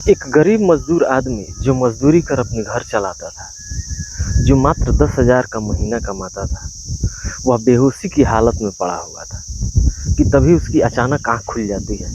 एक गरीब मजदूर आदमी जो मजदूरी कर अपने घर चलाता था, जो मात्र 10,000 का महीना कमाता था, वह बेहोशी की हालत में पड़ा हुआ था कि तभी उसकी अचानक आंख खुल जाती है।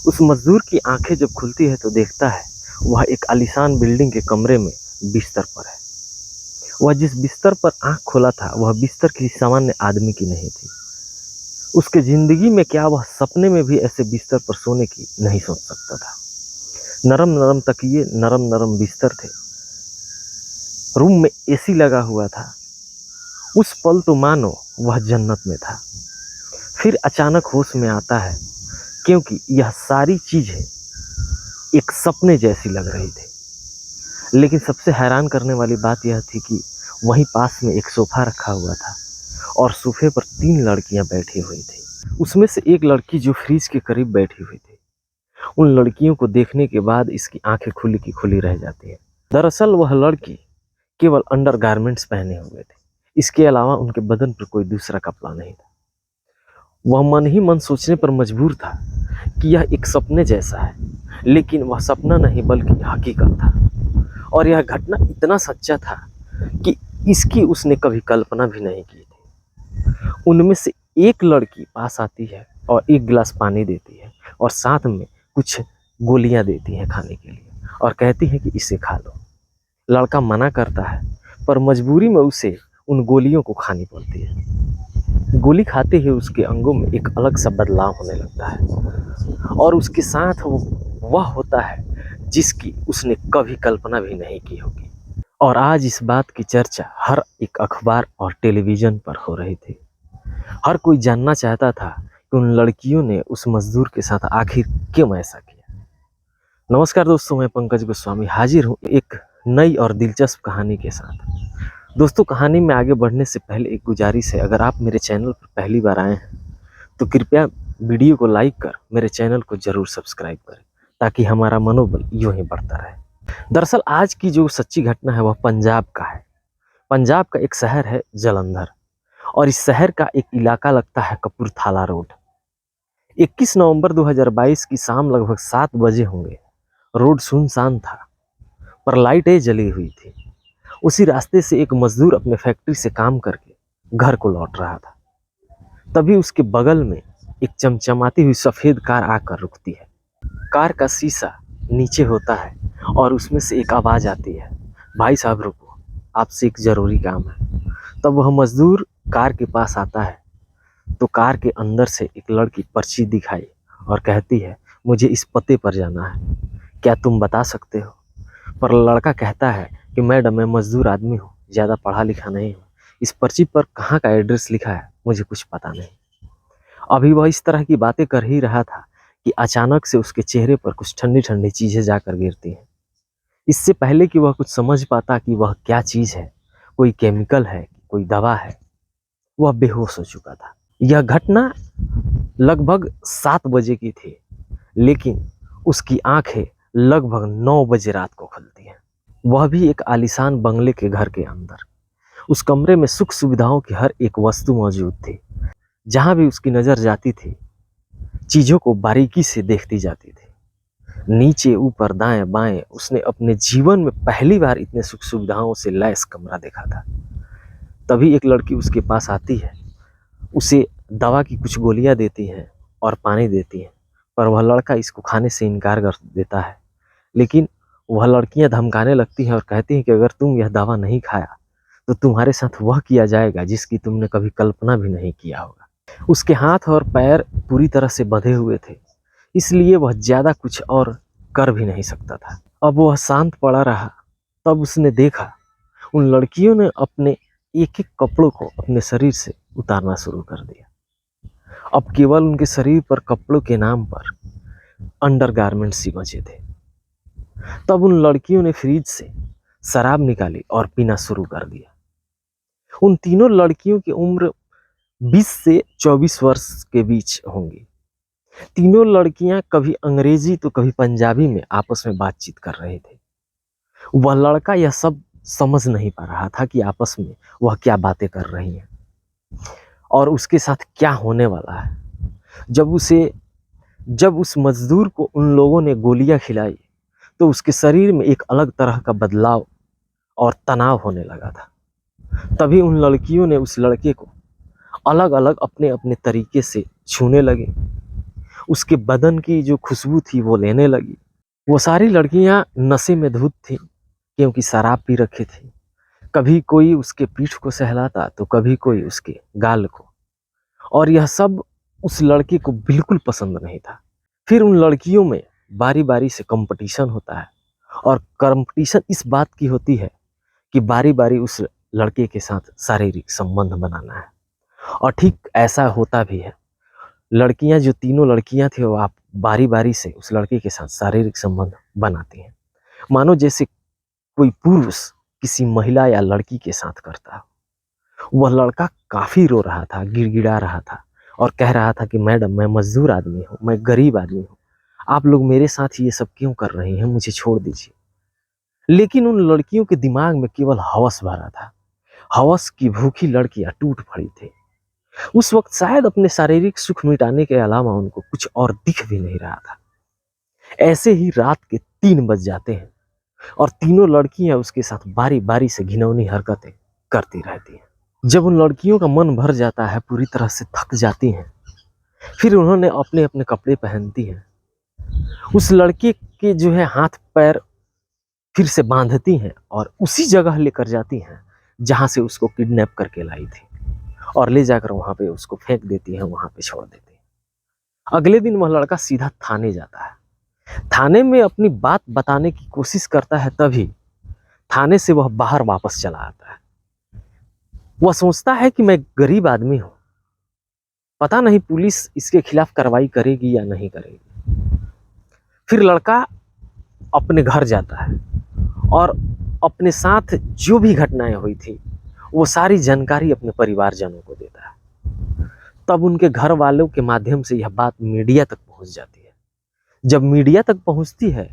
उस मजदूर की आंखें जब खुलती है तो देखता है वह एक आलीशान बिल्डिंग के कमरे में बिस्तर पर है। वह जिस बिस्तर पर आंख खोला था वह बिस्तर किसी सामान्य आदमी की नहीं थी। उसके जिंदगी में क्या वह सपने में भी ऐसे बिस्तर पर सोने की नहीं सोच सकता था। नरम नरम तकिए, नरम नरम बिस्तर थे, रूम में एसी लगा हुआ था। उस पल तो मानो वह जन्नत में था। फिर अचानक होश में आता है क्योंकि यह सारी चीजें एक सपने जैसी लग रही थी। लेकिन सबसे हैरान करने वाली बात यह थी कि वहीं पास में एक सोफा रखा हुआ था और सोफे पर 3 लड़कियां बैठी हुई थी। उसमें से एक लड़की जो फ्रिज के करीब बैठी हुई थी। उन लड़कियों को देखने के बाद इसकी आंखें खुली की खुली रह जाती है। दरअसल वह लड़की केवल अंडरगारमेंट्स पहने हुए थे, इसके अलावा उनके बदन पर कोई दूसरा कपड़ा नहीं था। वह मन ही मन सोचने पर मजबूर था कि यह एक सपने जैसा है, लेकिन वह सपना नहीं बल्कि हकीकत था। और यह घटना इतना सच्चा था कि इसकी उसने कभी कल्पना भी नहीं की थी। उनमें से एक लड़की पास आती है और एक गिलास पानी देती है और साथ में कुछ गोलियां देती हैं खाने के लिए और कहती है कि इसे खा लो। लड़का मना करता है पर मजबूरी में उसे उन गोलियों को खानी पड़ती है। गोली खाते ही उसके अंगों में एक अलग सा बदलाव होने लगता है और उसके साथ वह होता है जिसकी उसने कभी कल्पना भी नहीं की होगी। और आज इस बात की चर्चा हर एक अखबार और टेलीविजन पर हो रही थी। हर कोई जानना चाहता था कि उन लड़कियों ने उस मजदूर के साथ आखिर क्यों ऐसा किया। नमस्कार दोस्तों, मैं पंकज गोस्वामी हाजिर हूँ एक नई और दिलचस्प कहानी के साथ। दोस्तों, कहानी में आगे बढ़ने से पहले एक गुजारिश है, अगर आप मेरे चैनल पर पहली बार आए हैं तो कृपया वीडियो को लाइक कर मेरे चैनल को जरूर सब्सक्राइब करें ताकि हमारा मनोबल यूं ही बढ़ता रहे। दरअसल आज की जो सच्ची घटना है वह पंजाब का है। पंजाब का एक शहर है जालंधर और इस शहर का एक इलाका लगता है कपूरथला रोड। 21 नवंबर 2022 की शाम लगभग 7 बजे होंगे। रोड सुनसान था पर लाइटें जली हुई थी। उसी रास्ते से एक मजदूर अपने फैक्ट्री से काम करके घर को लौट रहा था। तभी उसके बगल में एक चमचमाती हुई सफेद कार आकर रुकती है। कार का शीशा नीचे होता है और उसमें से एक आवाज आती है, भाई साहब रुको, आपसे एक जरूरी काम है। तब वह मजदूर कार के पास आता है तो कार के अंदर से एक लड़की पर्ची दिखाई और कहती है, मुझे इस पते पर जाना है, क्या तुम बता सकते हो? पर लड़का कहता है कि मैडम मैं मजदूर आदमी हूँ, ज़्यादा पढ़ा लिखा नहीं हूँ, इस पर्ची पर कहाँ का एड्रेस लिखा है मुझे कुछ पता नहीं। अभी वह इस तरह की बातें कर ही रहा था कि अचानक से उसके चेहरे पर कुछ ठंडी ठंडी चीज़ें जाकर गिरती हैं। इससे पहले कि वह कुछ समझ पाता कि वह क्या चीज़ है, कोई केमिकल है, कोई दवा है, वह बेहोश हो चुका था। यह घटना लगभग 7 बजे की थी, लेकिन उसकी आंखें लगभग 9 बजे रात को खुलती हैं। वह भी एक आलीशान बंगले के घर के अंदर। उस कमरे में सुख सुविधाओं की हर एक वस्तु मौजूद थी। जहां भी उसकी नजर जाती थी चीजों को बारीकी से देखती जाती थी। नीचे ऊपर दाएं बाएं उसने अपने जीवन में पहली बार इतने सुख सुविधाओं से लैस कमरा देखा था। तभी एक लड़की उसके पास आती है, उसे दवा की कुछ गोलियां देती हैं और पानी देती हैं, पर वह लड़का इसको खाने से इनकार कर देता है। लेकिन वह लड़कियां धमकाने लगती हैं और कहती हैं कि अगर तुम यह दवा नहीं खाया तो तुम्हारे साथ वह किया जाएगा जिसकी तुमने कभी कल्पना भी नहीं किया होगा। उसके हाथ और पैर पूरी तरह से बंधे हुए थे, इसलिए वह ज्यादा कुछ और कर भी नहीं सकता था। अब वह शांत पड़ा रहा। तब उसने देखा उन लड़कियों ने अपने एक एक कपड़ों को अपने शरीर से उतारना शुरू कर दिया। अब केवल उनके शरीर पर कपड़ों के नाम पर अंडरगारमेंट्स ही बचे थे। तब उन लड़कियों ने फ्रिज से शराब निकाली और पीना शुरू कर दिया। उन तीनों लड़कियों की उम्र 20 से 24 वर्ष के बीच होंगी। तीनों लड़कियां कभी अंग्रेजी तो कभी पंजाबी में आपस में बातचीत कर रहे थे। वह लड़का यह सब समझ नहीं पा रहा था कि आपस में वह क्या बातें कर रही हैं और उसके साथ क्या होने वाला है। जब उस मजदूर को उन लोगों ने गोलियां खिलाई तो उसके शरीर में एक अलग तरह का बदलाव और तनाव होने लगा था। तभी उन लड़कियों ने उस लड़के को अलग अलग अपने अपने तरीके से छूने लगे। उसके बदन की जो खुशबू थी वो लेने लगी। वो सारी लड़कियां नशे में धुत थी, क्योंकि शराब पी रखी थी। कभी कोई उसके पीठ को सहलाता तो कभी कोई उसके गाल को, और यह सब उस लड़के को बिल्कुल पसंद नहीं था। फिर उन लड़कियों में बारी बारी से कंपटीशन होता है, और कंपटीशन इस बात की होती है कि बारी बारी उस लड़के के साथ शारीरिक संबंध बनाना है। और ठीक ऐसा होता भी है। लड़कियां, जो तीनों लड़कियां थी, वो आप बारी बारी से उस लड़के के साथ शारीरिक संबंध बनाती हैं, मानो जैसे कोई पुरुष किसी महिला या लड़की के साथ करता है। वह लड़का काफी रो रहा था, गिड़गिड़ा रहा था और कह रहा था कि मैडम, मैं मजदूर आदमी हूँ, मैं गरीब आदमी हूँ, आप लोग मेरे साथ ये सब क्यों कर रही हैं, मुझे छोड़ दीजिए। लेकिन उन लड़कियों के दिमाग में केवल हवस भरा था। हवस की भूखी लड़कियां टूट पड़ी थी। उस वक्त शायद अपने शारीरिक सुख मिटाने के अलावा उनको कुछ और दिख भी नहीं रहा था। ऐसे ही रात के 3 बज जाते हैं और तीनों लड़कियां उसके साथ बारी बारी से घिनौनी हरकतें करती रहती हैं। जब उन लड़कियों का मन भर जाता है, पूरी तरह से थक जाती हैं, फिर उन्होंने अपने अपने कपड़े पहनती हैं, उस लड़के के जो है हाथ पैर फिर से बांधती हैं और उसी जगह लेकर जाती हैं जहां से उसको किडनैप करके लाई थी, और ले जाकर वहां पे उसको फेंक देती हैं, वहां पे छोड़ देती हैं। अगले दिन वह लड़का सीधा थाने जाता है। थाने में अपनी बात बताने की कोशिश करता है, तभी थाने से वह बाहर वापस चला आता है। वह सोचता है कि मैं गरीब आदमी हूं, पता नहीं पुलिस इसके खिलाफ कार्रवाई करेगी या नहीं करेगी। फिर लड़का अपने घर जाता है और अपने साथ जो भी घटनाएं हुई थी वो सारी जानकारी अपने परिवारजनों को देता है। तब उनके घर वालों के माध्यम से यह बात मीडिया तक पहुंच जाती है। जब मीडिया तक पहुंचती है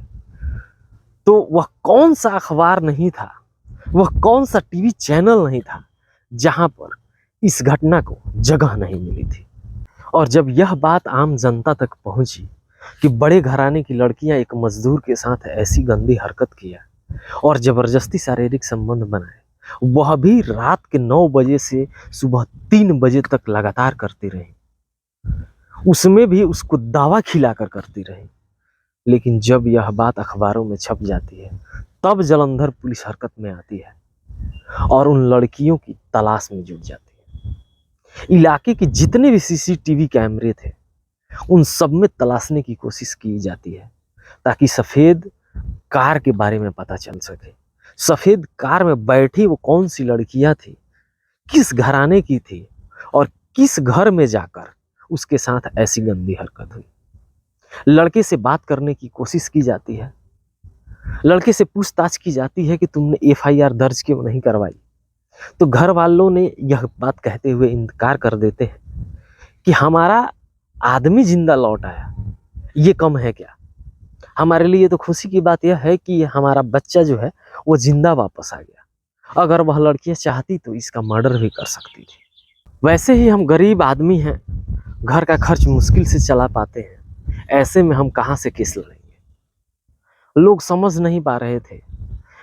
तो वह कौन सा अखबार नहीं था, वह कौन सा टीवी चैनल नहीं था जहां पर इस घटना को जगह नहीं मिली थी। और जब यह बात आम जनता तक पहुंची कि बड़े घराने की लड़कियां एक मजदूर के साथ ऐसी गंदी हरकत किया और जबरदस्ती शारीरिक संबंध बनाए, वह भी रात के 9 बजे से सुबह 3 बजे तक लगातार करती रही, उसमें भी उसको दवा खिलाकर करती रही। लेकिन जब यह बात अखबारों में छप जाती है, तब जालंधर पुलिस हरकत में आती है और उन लड़कियों की तलाश में जुट जाती है। इलाके के जितने भी सीसीटीवी कैमरे थे उन सब में तलाशने की कोशिश की जाती है, ताकि सफेद कार के बारे में पता चल सके। सफेद कार में बैठी वो कौन सी लड़कियां थी, किस घराने की थी और किस घर में जाकर उसके साथ ऐसी गंदी हरकत हुई। लड़के से बात करने की कोशिश की जाती है, लड़के से पूछताछ की जाती है कि तुमने एफआईआर दर्ज क्यों नहीं करवाई। तो घर वालों ने यह बात कहते हुए इनकार कर देते हैं कि हमारा आदमी जिंदा लौट आया, ये कम है क्या। हमारे लिए तो खुशी की बात यह है कि हमारा बच्चा जो है वो जिंदा वापस आ गया। अगर वह लड़कियां चाहती तो इसका मर्डर भी कर सकती थी। वैसे ही हम गरीब आदमी हैं, घर का खर्च मुश्किल से चला पाते हैं, ऐसे में हम कहाँ से केस लड़ेंगे। लोग समझ नहीं पा रहे थे,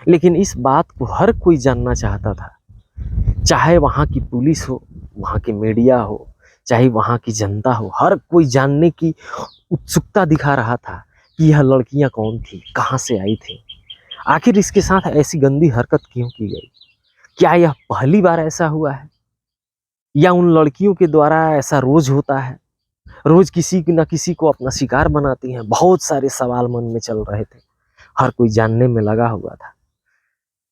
लेकिन इस बात को हर कोई जानना चाहता था। चाहे वहाँ की पुलिस हो, वहाँ की मीडिया हो, चाहे वहाँ की जनता हो, हर कोई जानने की उत्सुकता दिखा रहा था कि यह लड़कियां कौन थी, कहाँ से आई थी, आखिर इसके साथ ऐसी गंदी हरकत क्यों की गई। क्या यह पहली बार ऐसा हुआ है, या उन लड़कियों के द्वारा ऐसा रोज होता है, रोज किसी न किसी को अपना शिकार बनाती हैं। बहुत सारे सवाल मन में चल रहे थे, हर कोई जानने में लगा हुआ था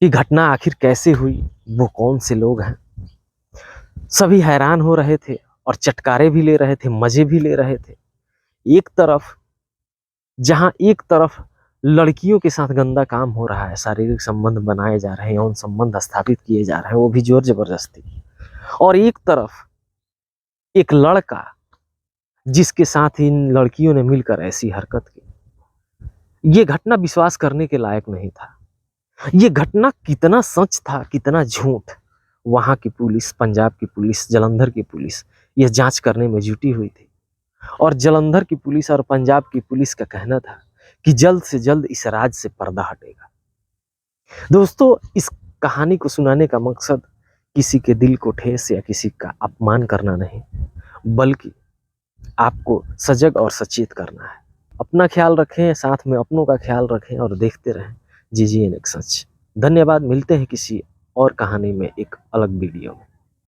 कि घटना आखिर कैसे हुई, वो कौन से लोग हैं। सभी हैरान हो रहे थे और चटकारे भी ले रहे थे, मजे भी ले रहे थे। एक तरफ लड़कियों के साथ गंदा काम हो रहा है, शारीरिक संबंध बनाए जा रहे हैं, यौन संबंध स्थापित किए जा रहे हैं, वो भी जोर जबरदस्ती। और एक तरफ एक लड़का जिसके साथ इन लड़कियों ने मिलकर ऐसी हरकत की। ये घटना विश्वास करने के लायक नहीं था। ये घटना कितना सच था, कितना झूठ, वहां की पुलिस, पंजाब की पुलिस, जालंधर की पुलिस यह जांच करने में जुटी हुई थी। और जालंधर की पुलिस और पंजाब की पुलिस का कहना था कि जल्द से जल्द इस राज से पर्दा हटेगा। दोस्तों, इस कहानी को सुनाने का मकसद किसी के दिल को ठेस या किसी का अपमान करना नहीं, बल्कि आपको सजग और सचेत करना है। अपना ख्याल रखें, साथ में अपनों का ख्याल रखें और देखते रहें GGN सच। धन्यवाद। मिलते हैं किसी और कहानी में एक अलग वीडियो में।